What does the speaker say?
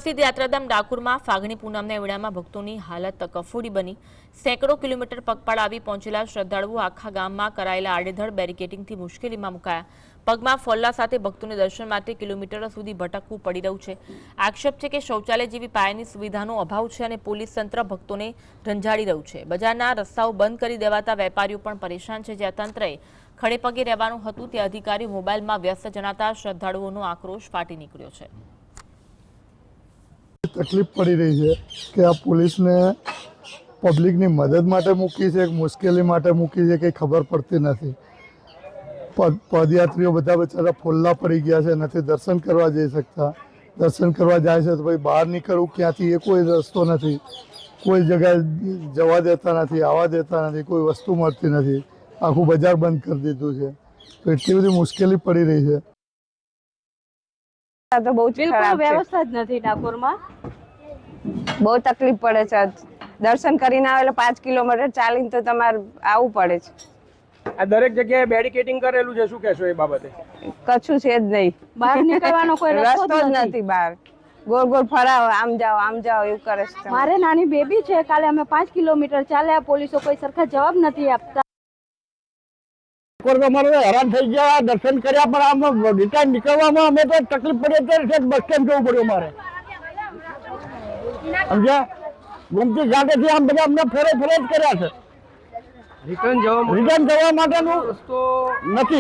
પ્રસિદ્ધ યાત્રાધામ ડાકોરમાં ફાગણી પૂનમના મેળામાં ભક્તોની હાલત કફોડી બની। સેંકડો કિલોમીટર પગપાળા આવી પહોંચેલા શ્રદ્ધાળુઓ આખા ગામમાં કરાયેલા આડેધડ બેરિકેડિંગથી મુશ્કેલીમાં મુકાયા। પગમાં ફોલ્લા સાથે ભક્તોને દર્શન માટે કિલોમીટરો સુધી ભટકવું પડી રહ્યું છે। આક્ષેપ છે કે શૌચાલય જેવી પાયાની સુવિધાનો અભાવ છે અને પોલીસ તંત્ર ભક્તોને રંજાડી રહ્યું છે। બજારના રસ્તાઓ બંધ કરી દેવાતા વેપારીઓ પણ પરેશાન છે। જ્યાં તંત્રએ ખડેપગે રહેવાનું હતું તે અધિકારીઓ મોબાઈલમાં વ્યસ્ત જણાતા શ્રદ્ધાળુઓનો આક્રોશ ફાટી નીકળ્યો છે। तकलीफ पड़ी रही है कि आ पुलिस ने पब्लिक ની મદદ માટે મૂકી છે કે મુશ્કેલી માટે મૂકી છે કે ખબર પડતી નથી। પદયાત્રીઓ બધા બચારા ફોલ્લા પડી ગયા છે, નથી દર્શન કરવા જઈ શકતા। દર્શન કરવા જાય છે તો ભાઈ બહાર નીકળવું ક્યાંથી એ કોઈ રસ્તો નથી, કોઈ જગ્યાએ જવા દેતા નથી, આવવા દેતા નથી, કોઈ વસ્તુ મળતી નથી, આખું બજાર બંધ કરી દીધું છે। તો એટલી બધી મુશ્કેલી પડી રહી છે। तो बहुत खराब व्यवस्था ज नहीं डाकोर में बहुत तकलीफ पड़े छे। दर्शन करीने आवेला 5 किलोमीटर चालीने तो तमारे आवવું પડે છે। આ દરેક જગ્યાએ બેરિકેડિંગ કરેલું છે, શું કહેશો એ બાબતે? કશું છે જ નહીં, બહાર નીકળવાનો કોઈ રસ્તો જ નથી। બહાર ગોળ ગોળ ફરાવ, આમ જાઓ એવું કરે છે। મારે નાની બેબી છે, કાલે અમે 5 કિલોમીટર ચાલ્યા, પોલીસો કોઈ સરખા જવાબ નથી આપતા। हैरान थी गया दर्शन कर्या पर आम रिटर्न निकलवा अमे तो तकलीफ पड़ी है। बस स्टेन्ड जवुं पड्युं मारे समझ्या। गोमती घाटे थी आम बधा अमने फेरे ज कर्या छे। रिटर्न जवा माटेनो रस्तो नथी।